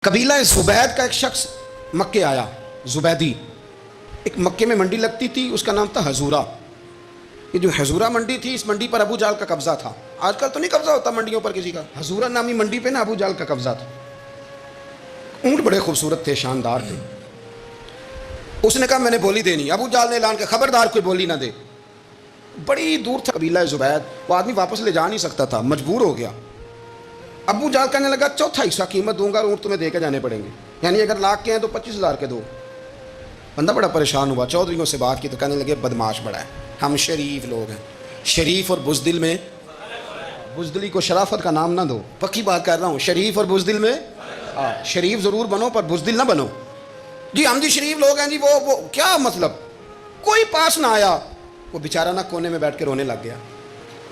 قبیلہ زبید کا ایک شخص مکے آیا، زبیدی. ایک مکے میں منڈی لگتی تھی، اس کا نام تھا حضورہ. یہ جو حضورہ منڈی تھی، اس منڈی پر ابو جہل کا قبضہ تھا. آج کل تو نہیں قبضہ ہوتا منڈیوں پر کسی کا. حضورہ نامی منڈی پہ نا ابو جہل کا قبضہ تھا. اونٹ بڑے خوبصورت تھے، شاندار تھے. اس نے کہا میں نے بولی دینی. ابو جہل نے اعلان کیا خبردار کوئی بولی نہ دے. بڑی دور تھا قبیلہ زبید، وہ آدمی واپس لے جا نہیں سکتا تھا، مجبور ہو گیا. ابو جہل کہنے لگا چوتھا حصہ قیمت دوں گا، اونٹ تمہیں دے کے جانے پڑیں گے، یعنی اگر لاکھ کے ہیں تو 25,000 کے دو. بندہ بڑا پریشان ہوا. چودھریوں سے بات کی تو کہنے لگے بدماش بڑا ہے، ہم شریف لوگ ہیں. شریف اور بزدل میں، بزدلی کو شرافت کا نام نہ دو، پکی بات کر رہا ہوں. شریف اور بزدل میں شریف ضرور بنو پر بزدل نہ بنو. جی ہم جی شریف لوگ ہیں جی، وہ کیا مطلب. کوئی پاس نہ آیا. وہ بیچارہ نہ کونے میں بیٹھ کے رونے لگ گیا.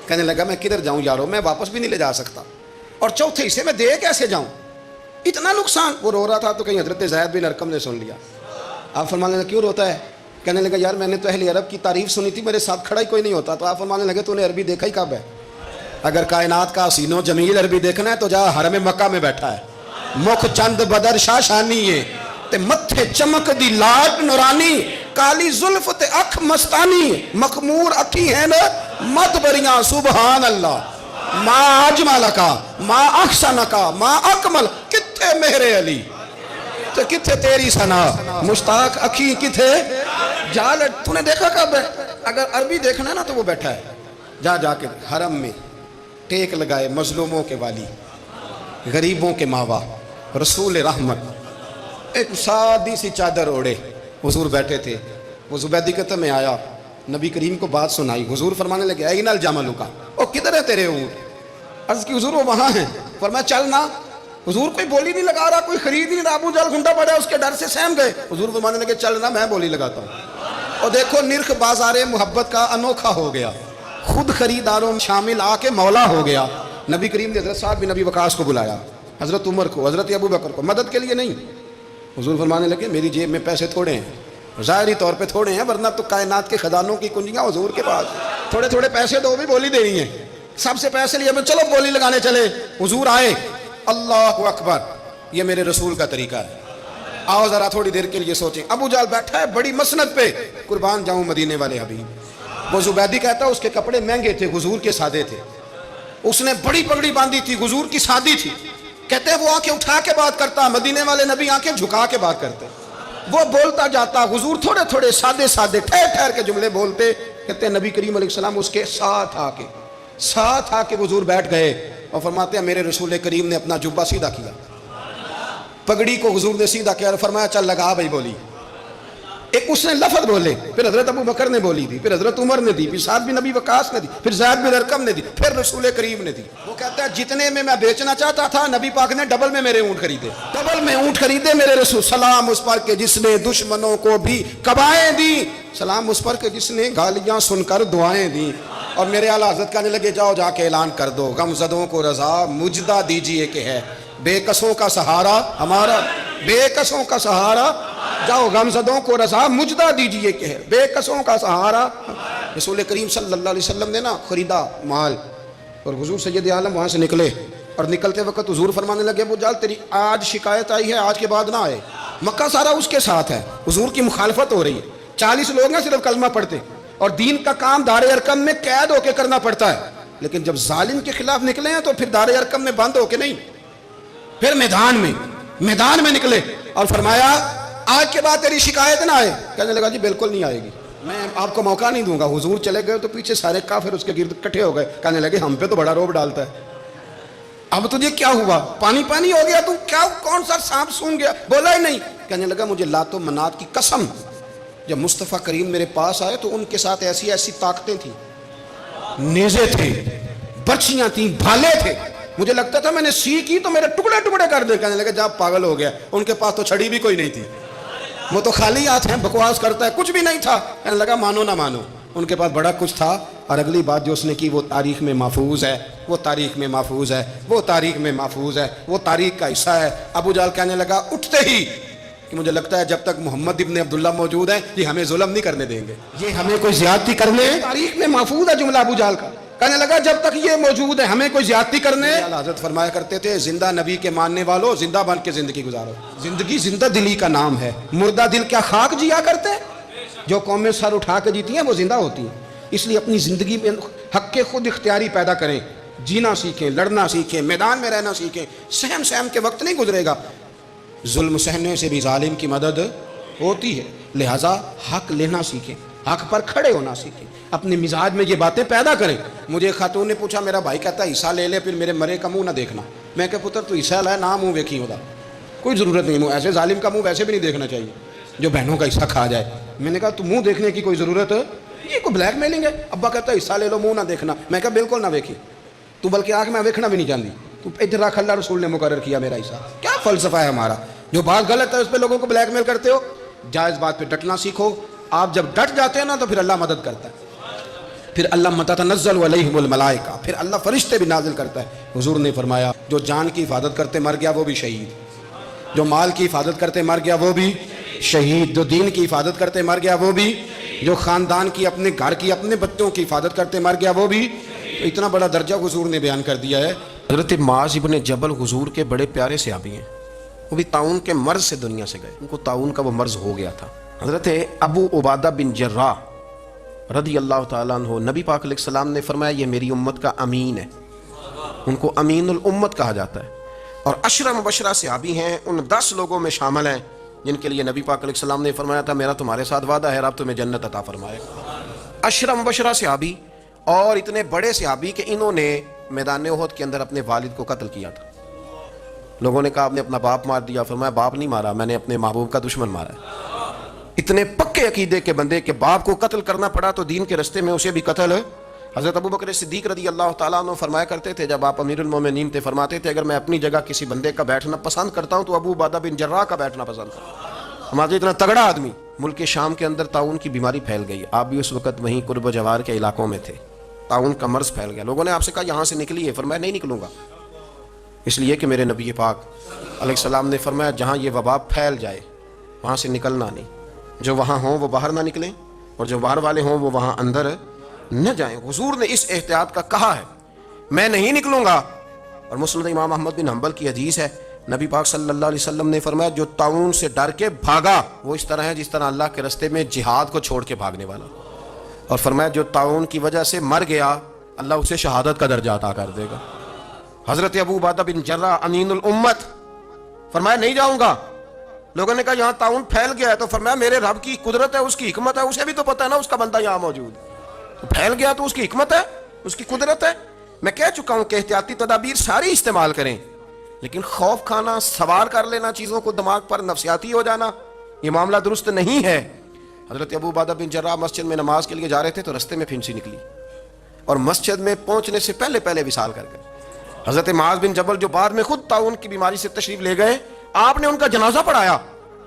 کہنے لگا میں کدھر جاؤں یارو، میں واپس بھی نہیں لے جا سکتا، اور چوتھے حصے میں دے کیسے جاؤں، اتنا نقصان. وہ رو رہا تھا تو کہیں حضرت زید بن ارقم نے سن لیا. آپ فرمانے لگے کیوں روتا ہے؟ کہنے لگا یار میں نے تو اہل عرب کی تعریف سنی تھی، میرے ساتھ کھڑا ہی کوئی نہیں ہوتا. تو آپ فرمانے لگے تو نے عربی دیکھا ہی کب ہے؟ اگر کائنات کا حسین و جمیل عربی دیکھنا ہے تو جا حرم مکہ میں بیٹھا ہے. مکھ چند بدر شاہ شانی ہے تے متھے چمک دی لاٹ نورانی، کالی زلف تے اکھ مستانی، مخمور اکھی ہیں مت بریاں سبحان اللہ. ما اجملکا ما احسنکا ما اکمل. کتھے مہر علی تو کتھے تیری ثنا، مشتاق اکھی کتھے جال. تو نے دیکھا کب ہے؟ اگر عربی دیکھنا ہے نا تو وہ بیٹھا ہے. جا کے حرم میں ٹیک لگائے، مظلوموں کے والی، غریبوں کے ماوا، رسول رحمت. ایک سادی سی چادر اوڑے حضور بیٹھے تھے. وہ زبیدی کہتا میں آیا، نبی کریم کو بات سنائی. حضور فرمانے لگے این الجمل کا، او کدھر ہے تیرے اونٹ؟ عرض کی حضور وہ وہاں ہیں. فرمایا چل نا. حضور کوئی بولی نہیں لگا رہا، کوئی خرید نہیں رہا. ابو جہل گھنٹا پڑا، اس کے ڈر سے سہم گئے. حضور فرمانے لگے چل نا میں بولی لگاتا ہوں. اور دیکھو نرخ بازار محبت کا انوکھا ہو گیا، خود خریداروں میں شامل آ کے مولا ہو گیا. نبی کریم نے حضرت سعد بن ابی وقاص کو بلایا، حضرت عمر کو، حضرت ابو بکر کو، مدد کے لیے نہیں. حضور فرمانے لگے میری جیب میں پیسے تھوڑے ہیں، ظاہری طور پہ تھوڑے ہیں، ورنہ تو کائنات کے خزانوں کی کنجیاں حضور کے پاس. تھوڑے تھوڑے پیسے دو بھی بولی دینی ہے. سب سے پیسے لیے چلو بولی لگانے چلے. حضور آئے، اللہ اکبر، یہ میرے رسول کا طریقہ ہے. آؤ ذرا تھوڑی دیر کے لیے سوچیں. ابو جہل بیٹھا ہے بڑی مسند پہ، قربان جاؤں مدینے والے حبیب. وہ زبیدی کہتا ہے اس کے کپڑے مہنگے تھے، حضور کے سادے تھے. اس نے بڑی پگڑی باندھی تھی، حضور کی سادی تھی. کہتے ہیں وہ آنکھیں اٹھا کے بات کرتا، مدینے والے نبی آنکھیں جھکا کے بات کرتے. وہ بولتا جاتا، حضور تھوڑے تھوڑے سادے سادے ٹھہر ٹھہر کے جملے بولتے. کہتے ہیں نبی کریم علیہ السلام اس کے ساتھ آ کے حضور بیٹھ گئے اور فرماتے ہیں میرے رسول کریم نے اپنا جبہ سیدھا کیا، پگڑی کو حضور نے سیدھا کیا اور فرمایا چل لگا بھائی بولی. ایک اس نے لفظ بولے، پھر حضرت ابو بکر نے بولی دی، پھر حضرت عمر نے دی، پھر سعد بن ابی وقاص نے دی، پھر زید بن ارقم نے دی، پھر رسول کریم نے دی. وہ کہتا ہے جتنے میں بیچنا چاہتا تھا نبی پاک نے ڈبل میں میرے اونٹ خریدے، ڈبل میں اونٹ خریدے میرے رسول. سلام اس پر کہ جس نے دشمنوں کو بھی قبائیں دی، سلام اس پر کہ جس نے گالیاں سن کر دعائیں دی. اور میرے اعلیٰ حضرت کہنے لگے جاؤ جا کے اعلان کر دو، غم زدوں کو رضا مجدہ دیجئے کہ ہے بے کسوں کا سہارا ہمارا، بے کسوں کا سہارا. جاؤ غم زدوں کو رضا مجدہ دیجئے کہ ہے بے کسوں کا سہارا. رسول کریم صلی اللہ علیہ وسلم نے نا خریدا مال، اور حضور سید عالم وہاں سے نکلے، اور نکلتے وقت حضور فرمانے لگے ابو جہل تیری آج شکایت آئی ہے، آج کے بعد نہ آئے. مکہ سارا اس کے ساتھ ہے، حضور کی مخالفت ہو رہی ہے. 40 لوگ ہیں صرف کلمہ پڑھتے، اور دین کا کام دار ارقم میں قید ہو کے کرنا پڑتا ہے. لیکن جب ظالم کے خلاف نکلے ہیں تو پھر دار ارقم میں بند ہو کے نہیں، پھر میدان میں نکلے. اور فرمایا آج کے بعد تیری شکایت نہ آئے. کہنے لگا جی بالکل نہیں آئے گی، میں آپ کو موقع نہیں دوں گا. حضور چلے گئے تو پیچھے سارے کافر اس کے گرد اکٹھے ہو گئے. کہنے لگے ہم پہ تو بڑا روب ڈالتا ہے، اب تجھے کیا ہوا، پانی ہو گیا، تو کیا کون سا سانپ سونگ گیا، بولا ہی نہیں. کہنے لگا مجھے لات و منات کی قسم، جب مصطفیٰ کریم میرے پاس آئے تو ان کے ساتھ ایسی ایسی طاقتیں تھیں، نیزے تھے، برچیاں تھیں، بھالے تھے. مجھے لگتا تھا میں نے سی کی تو میرے ٹکڑے ٹکڑے کر دے. کہنے لگا جب پاگل ہو گیا، ان کے پاس تو چھڑی بھی کوئی نہیں تھی، وہ تو خالی ہاتھ ہیں، بکواس کرتا ہے، کچھ بھی نہیں تھا. کہنے لگا مانو نہ مانو، ان کے پاس بڑا کچھ تھا. اور اگلی بات جو اس نے کی وہ تاریخ میں محفوظ ہے، وہ تاریخ میں محفوظ ہے، وہ تاریخ میں محفوظ ہے، وہ تاریخ کا حصہ ہے. ابو جہل کہنے لگا اٹھتے ہی کہ مجھے لگتا ہے جب تک محمد ابن عبداللہ موجود ہیں یہ ہمیں ظلم نہیں کرنے دیں گے، یہ ہمیں کوئی زیادتی کرنے. تاریخ میں محفوظ ہے جملہ ابو جہل کا. کہنے لگا جب تک یہ موجود ہے ہمیں کوئی زیادتی کرنے. حضرت فرمایا کرتے تھے زندہ نبی کے ماننے والوں زندہ بن کے زندگی گزارو. زندگی زندہ دلی کا نام ہے. مردہ دل کیا خاک جیا کرتے ہیں؟ جو قومیں سر اٹھا کے جیتی ہیں وہ زندہ ہوتی ہیں. اس لیے اپنی زندگی میں حق کے خود اختیاری پیدا کریں. جینا سیکھیں, لڑنا سیکھیں, میدان میں رہنا سیکھیں. سہم سہم کے وقت نہیں گزرے گا. ظلم سہنے سے بھی ظالم کی مدد ہوتی ہے. لہٰذا حق لینا سیکھیں, حق پر کھڑے ہونا سیکھیں, اپنے مزاج میں یہ باتیں پیدا کریں. مجھے خاتون نے پوچھا, میرا بھائی کہتا ہے حصہ لے لے پھر میرے مرے کا منہ نہ دیکھنا. میں کہا پتر تو حصہ لائے نہ منہ ویکھی ہوتا, کوئی ضرورت نہیں. منہ ایسے ظالم کا منہ ویسے بھی نہیں دیکھنا چاہیے جو بہنوں کا حصہ کھا جائے. میں نے کہا تو منہ دیکھنے کی کوئی ضرورت, یہ کوئی بلیک میلنگ ہے. ابا کہتا ہے حصہ لے لو منہ نہ دیکھنا. میں کہا بالکل نہ ویکھی, تو بلکہ آنکھ میں ویکھنا بھی نہیں جانتی. تو ادھر رکھ, اللہ رسول نے مقرر کیا میرا حصہ. کیا فلسفہ ہے ہمارا؟ جو بات غلط ہے اس پہ لوگوں کو بلیک میل کرتے ہو. جائز بات پہ ڈٹنا سیکھو. آپ جب ڈٹ جاتے ہیں نا تو پھر اللہ مدد کرتا ہے. پھر اللہ تتنزل علیہم الملائکہ, پھر اللہ فرشتے بھی نازل کرتا ہے. حضور نے فرمایا جو جان کی حفاظت کرتے مر گیا وہ بھی شہید, جو مال کی حفاظت کرتے مر گیا وہ بھی شہید, جو دین کی حفاظت کرتے مر گیا وہ بھی, جو خاندان کی, اپنے گھر کی, اپنے بچوں کی حفاظت کرتے مر گیا وہ بھی. تو اتنا بڑا درجہ حضور نے بیان کر دیا ہے. حضرت معاذ ابن جبل حضور کے بڑے پیارے صحابی ہیں. وہ بھی طاعون کے مرض سے دنیا سے گئے. ان کو طاعون کا وہ مرض ہو گیا تھا. حضرت ابو عبادہ بن جراح رضی اللہ تعالیٰ عنہ, نبی پاک علیہ السلام نے فرمایا یہ میری امت کا امین ہے. ان کو امین الامت کہا جاتا ہے. اور عشرہ مبشرہ صحابی ہیں, ان 10 لوگوں میں شامل ہیں جن کے لیے نبی پاک علیہ السلام نے فرمایا تھا میرا تمہارے ساتھ وعدہ ہے, رب تمہیں جنت عطا فرمائے. عشرہ مبشرہ صحابی اور اتنے بڑے صحابی کہ انہوں نے میدان احد کے اندر اپنے والد کو قتل کیا تھا. لوگوں نے کہا آپ نے اپنا باپ مار دیا. فرمایا باپ نہیں مارا, میں نے اپنے محبوب کا دشمن مارا ہے. اتنے پکے عقیدے کے بندے کہ باپ کو قتل کرنا پڑا تو دین کے رستے میں اسے بھی قتل. حضرت ابو بکر صدیق رضی اللہ تعالیٰ عنہ فرمایا کرتے تھے جب آپ امیر المومنین تھے, فرماتے تھے اگر میں اپنی جگہ کسی بندے کا بیٹھنا پسند کرتا ہوں تو ابو عبادہ بن جراح کا بیٹھنا پسند کرتا ہوں. ہمارے اتنا تگڑا آدمی. ملک شام کے اندر طاعون کی بیماری پھیل گئی. آپ بھی اس وقت وہیں قرب و جوار کے علاقوں میں تھے. طاعون کا مرض پھیل گیا. لوگوں نے آپ سے کہا یہاں سے نکلیے. فرمایا نہیں نکلوں گا, اس لیے کہ میرے نبی پاک علیہ السلام نے فرمایا جہاں یہ وبا پھیل جائے وہاں سے نکلنا نہیں. جو وہاں ہوں وہ باہر نہ نکلیں اور جو باہر والے ہوں وہ وہاں اندر نہ جائیں. حضور نے اس احتیاط کا کہا ہے میں نہیں نکلوں گا. اور مسند امام احمد بن حنبل کی حدیث ہے, نبی پاک صلی اللہ علیہ وسلم نے فرمایا جو طاعون سے ڈر کے بھاگا وہ اس طرح ہے جس طرح اللہ کے رستے میں جہاد کو چھوڑ کے بھاگنے والا. اور فرمایا جو طاعون کی وجہ سے مر گیا اللہ اسے شہادت کا درجہ عطا کر دے گا. حضرت ابو عبادہ بن جراح امین الامت, فرمایا نہیں جاؤں گا. لوگوں نے کہا یہاں طاعون پھیل گیا ہے. تو فرمایا میرے رب کی قدرت ہے, اس کی حکمت ہے, اسے بھی تو پتہ ہے نا اس کا بندہ یہاں موجود ہے. تو پھیل گیا تو اس کی حکمت ہے, اس کی قدرت ہے. میں کہہ چکا ہوں کہ احتیاطی تدابیر ساری استعمال کریں, لیکن خوف کھانا, سوار کر لینا چیزوں کو دماغ پر, نفسیاتی ہو جانا, یہ معاملہ درست نہیں ہے. حضرت ابو عبادہ بن جراح مسجد میں نماز کے لیے جا رہے تھے تو رستے میں پھنسی نکلی اور مسجد میں پہنچنے سے پہلے وصال کر گئے. حضرت معاذ بن جبل جو بعد میں خود طاعون کی بیماری سے تشریف لے گئے, آپ نے ان کا جنازہ پڑھایا.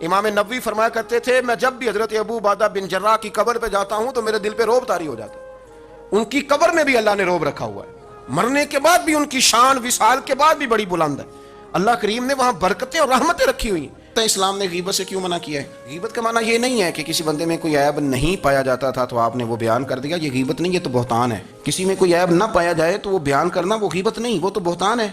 امام نبوی فرمایا کرتے تھے میں جب بھی حضرت ابو عبادہ بن جراح کی قبر پہ جاتا ہوں تو میرے دل پہ روب طاری ہو جاتا ہے. ان کی قبر میں بھی اللہ نے روب رکھا ہوا ہے. مرنے کے بعد بھی ان کی شان وصال کے بعد بھی بڑی بلند ہے. اللہ کریم نے وہاں برکتیں اور رحمتیں رکھی ہوئی ہیں. اسلام نے غیبت سے کیوں منع کیا ہے؟ غیبت کا معنی یہ نہیں ہے کہ کسی بندے میں کوئی عیب نہیں پایا جاتا تھا تو آپ نے وہ بیان کر دیا. یہ غیبت نہیں, یہ تو بہتان ہے. کسی میں کوئی عیب نہ پایا جائے تو وہ بیان کرنا وہ غیبت نہیں, وہ تو بہتان ہے.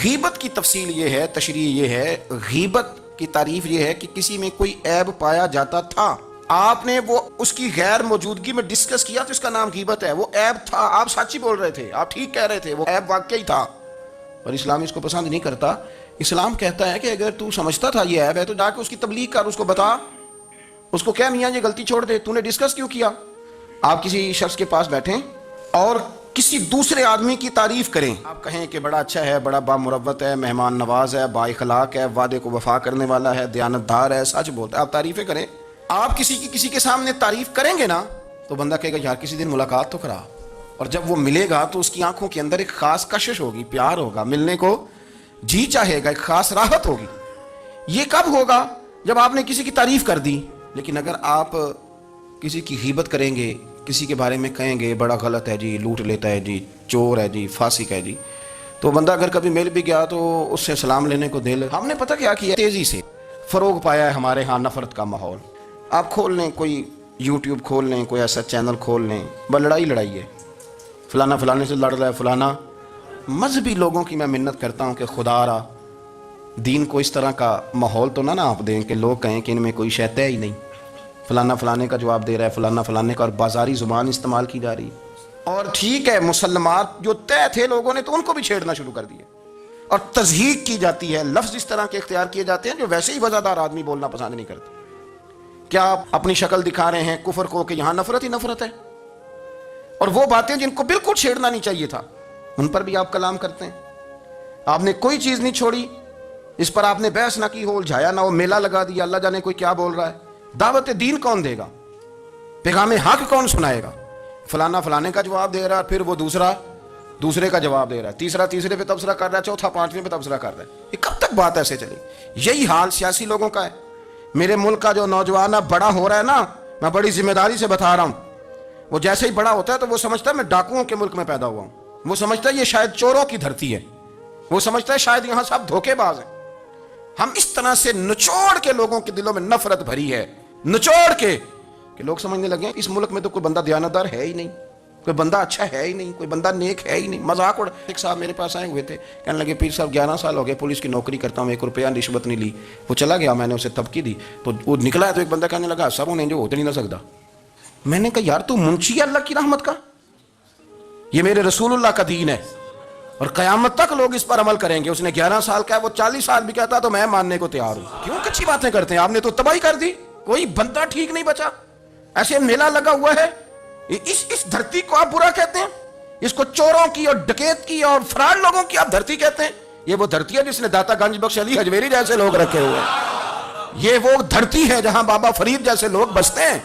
غیبت کی تفصیل یہ ہے, تشریح یہ ہے, غیبت کی تعریف یہ ہے کہ کسی میں کوئی عیب پایا جاتا تھا, آپ نے وہ اس کی غیر موجودگی میں ڈسکس کیا تو اس کا نام غیبت ہے. وہ عیب تھا, آپ سچ ہی بول رہے تھے, آپ ٹھیک کہہ رہے تھے, وہ عیب واقعی تھا. اور اسلام اس کو پسند نہیں کرتا. اسلام کہتا ہے کہ اگر تو سمجھتا تھا یہ عیب ہے تو جا کے اس کی تبلیغ کر, اس کو بتا, اس کو کہہ میاں یہ غلطی چھوڑ دے, تو نے ڈسکس کیوں کیا. آپ کسی شخص کے پاس بیٹھیں اور کسی دوسرے آدمی کی تعریف کریں, آپ کہیں کہ بڑا اچھا ہے, بڑا بامروت ہے, مہمان نواز ہے, با اخلاق ہے, وعدے کو وفا کرنے والا ہے, دیانتدار ہے, سچ بولتا ہے, آپ تعریفیں کریں. آپ کسی کے سامنے تعریف کریں گے نا تو بندہ کہے گا یار کسی دن ملاقات تو کرا. اور جب وہ ملے گا تو اس کی آنکھوں کے اندر ایک خاص کشش ہوگی, پیار ہوگا, ملنے کو جی چاہے گا, ایک خاص راحت ہوگی. یہ کب ہوگا؟ جب آپ نے کسی کی تعریف کر دی. لیکن اگر آپ کسی کی غیبت کریں گے, کسی کے بارے میں کہیں گے بڑا غلط ہے جی, لوٹ لیتا ہے جی, چور ہے جی, فاسق ہے جی, تو بندہ اگر کبھی مل بھی گیا تو اس سے سلام لینے کو دل, ہم نے پتہ کیا کیا, تیزی سے فروغ پایا ہے ہمارے ہاں نفرت کا ماحول. آپ کھول لیں, کوئی یوٹیوب کھول لیں, کوئی ایسا چینل کھول لیں, بس لڑائی ہے, فلانا فلانے سے لڑ رہا ہے، فلانا. مذہبی لوگوں کی میں منت کرتا ہوں کہ خدا را دین کو اس طرح کا ماحول تو نہ آپ دیں کہ لوگ کہیں کہ ان میں کوئی شے طے ہی نہیں. فلانا فلانے کا جواب دے رہا ہے، فلانا فلانے کا، اور بازاری زبان استعمال کی جا رہی ہے. اور ٹھیک ہے، مسلمات جو طے تھے لوگوں نے تو ان کو بھی چھیڑنا شروع کر دیا، اور تضحیق کی جاتی ہے، لفظ اس طرح کے اختیار کیے جاتے ہیں جو ویسے ہی وزادار آدمی بولنا پسند نہیں کرتے. کیا آپ اپنی شکل دکھا رہے ہیں کفر کو کہ یہاں نفرت ہی نفرت ہے، اور وہ باتیں جن کو بالکل چھیڑنا نہیں چاہیے تھا ان پر بھی آپ کلام کرتے ہیں. آپ نے کوئی چیز نہیں چھوڑی، اس پر آپ نے بحث نہ کی، ہو الجھایا نہ، وہ میلہ لگا دیا. اللہ جانے کوئی کیا بول رہا ہے. دعوت دین کون دے گا؟ پیغام حق کون سنائے گا؟ فلانا فلانے کا جواب دے رہا ہے، پھر وہ دوسرے کا جواب دے رہا ہے، تیسرا تیسرے پہ تبصرہ کر رہا ہے، چوتھا پانچویں پہ تبصرہ کر رہا ہے. یہ کب تک بات ایسے چلے؟ یہی حال سیاسی لوگوں کا ہے. میرے ملک کا جو نوجوان اب بڑا ہو رہا ہے نا، میں بڑی ذمہ داری سے بتا رہا ہوں، وہ جیسے ہی بڑا ہوتا ہے تو وہ سمجھتا ہے میں ڈاکوؤں کے ملک میں پیدا ہوا ہوں، وہ سمجھتا ہے یہ شاید چوروں کی دھرتی ہے، وہ سمجھتا ہے شاید یہاں سب دھوکے باز ہیں. ہم اس طرح سے نچوڑ کے لوگوں کے دلوں میں نفرت بھری ہے، نچوڑ کے، کہ لوگ سمجھنے لگے ہیں اس ملک میں تو کوئی بندہ دیانتدار ہے ہی نہیں، کوئی بندہ اچھا ہے ہی نہیں، کوئی بندہ نیک ہے ہی نہیں. مذاق اڑ. ایک صاحب میرے پاس آئے ہوئے تھے، کہنے لگے پیر صاحب 11 سال ہو گئے پولیس کی نوکری کرتا ہوں، 1 روپیہ رشوت نہیں لی. وہ چلا گیا، میں نے اسے تبکی دی تو وہ نکلا ہے تو ایک بندہ کہنے لگا سب انہیں جو ہوتے نہیں نہ سکتا. میں نے کہا یار تو منشی ہے اللہ کی رحمت کا، یہ میرے رسول اللہ کا دین ہے اور قیامت تک لوگ اس پر عمل کریں گے. اس نے 11 سال کا ہے، وہ 40 سال بھی کہتا تو میں ماننے کو تیار ہوں. کیوں کچھی باتیں کرتے ہیں؟ آپ نے تو تباہی کر دی، کوئی بندہ ٹھیک نہیں بچا. ایسے میلہ لگا ہوا ہے، اس دھرتی کو آپ برا کہتے ہیں، اس کو چوروں کی اور ڈکیت کی اور فراڈ لوگوں کی آپ دھرتی کہتے ہیں. یہ وہ دھرتی ہے جس نے داتا گنج بخش علی حجویری جیسے لوگ رکھے ہوئے ہیں. یہ وہ دھرتی ہے جہاں بابا فرید جیسے لوگ بستے ہیں.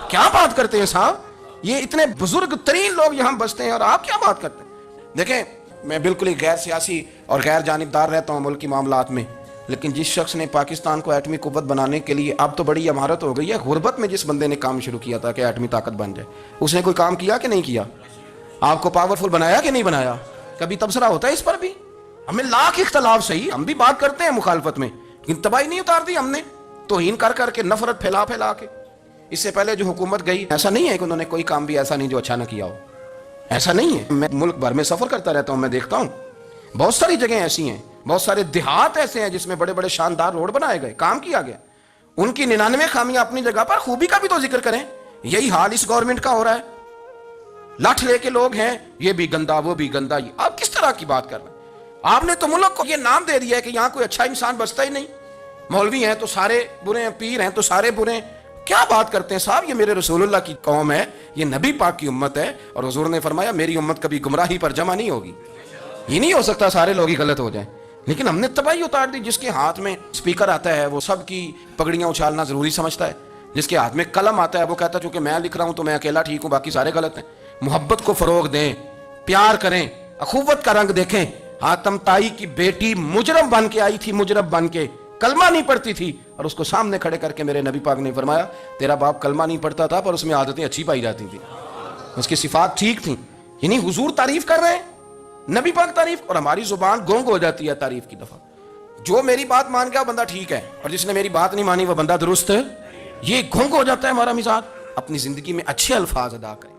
کیا بات کرتے ہیں صاحب؟ یہ اتنے بزرگ ترین لوگ یہاں بستے ہیں اور آپ کیا بات کرتے ہیں؟ دیکھیں میں بالکل ہی غیر سیاسی اور غیر جانبدار رہتا ہوں ملک کی معاملات میں، لیکن جس شخص نے پاکستان کو ایٹمی قوت بنانے کے لیے، اب تو بڑی عمارت ہو گئی ہے، غربت میں جس بندے نے کام شروع کیا تھا کہ ایٹمی طاقت بن جائے، اس نے کوئی کام کیا کہ نہیں کیا؟ آپ کو پاورفل بنایا کہ نہیں بنایا؟ کبھی تبصرہ ہوتا ہے اس پر بھی؟ ہمیں لاکھ اختلاف صحیح، ہم بھی بات کرتے ہیں مخالفت میں، لیکن تباہی نہیں اتار دی ہم نے، توہین کر کر کے، نفرت پھیلا پھیلا کے. اس سے پہلے جو حکومت گئی، ایسا نہیں ہے کہ انہوں نے کوئی کام بھی ایسا نہیں جو اچھا نہ کیا ہو، ایسا نہیں ہے. میں ملک بھر میں سفر کرتا رہتا ہوں، میں دیکھتا ہوں بہت ساری جگہیں ایسی ہیں، بہت سارے دیہات ایسے ہیں جس میں بڑے بڑے شاندار روڈ بنائے گئے، کام کیا گیا. ان کی 99 خامیاں اپنی جگہ پر، خوبی کا بھی تو ذکر کریں. یہی حال اس گورنمنٹ کا ہو رہا ہے. لاٹھ لے کے لوگ ہیں، یہ بھی گندا وہ بھی گندا. یہ آپ کس طرح کی بات کر رہے ہیں؟ آپ نے تو ملک کو یہ نام دے دیا ہے کہ یہاں کوئی اچھا انسان بستا ہی نہیں، مولوی ہیں تو سارے برے ہیں، پیر ہیں تو سارے برے ہیں. کیا بات کرتے ہیں صاحب؟ یہ میرے رسول اللہ کی قوم ہے، یہ نبی پاک کی امت ہے، اور حضور نے فرمایا میری امت کبھی گمراہی پر جمع نہیں ہوگی. یہ نہیں ہو سکتا سارے لوگ ہی غلط ہو جائیں. لیکن ہم نے تباہی اتار دی. جس کے ہاتھ میں سپیکر آتا ہے وہ سب کی پگڑیاں اچھالنا ضروری سمجھتا ہے. جس کے ہاتھ میں قلم آتا ہے وہ کہتا ہے چونکہ میں لکھ رہا ہوں تو میں اکیلا ٹھیک ہوں، باقی سارے غلط ہیں. محبت کو فروغ دیں، پیار کریں، اخوت کا رنگ دیکھیں. حاتم طائی کی بیٹی مجرم بن کے آئی تھی، مجرم بن کے، کلمہ نہیں پڑھتی تھی، اور اس کو سامنے کھڑے کر کے میرے نبی پاک نے فرمایا تیرا باپ کلمہ نہیں پڑھتا تھا پر اس میں عادتیں اچھی پائی جاتی تھیں، اس کی صفات ٹھیک تھیں. یعنی حضور تعریف کر رہے ہیں، نبی پاک تعریف، اور ہماری زبان گونگ ہو جاتی ہے تعریف کی دفعہ. جو میری بات مان گیا بندہ ٹھیک ہے، اور جس نے میری بات نہیں مانی وہ بندہ درست ہے. یہ گونگ ہو جاتا ہے ہمارا مزاج. اپنی زندگی میں اچھے الفاظ ادا کریں.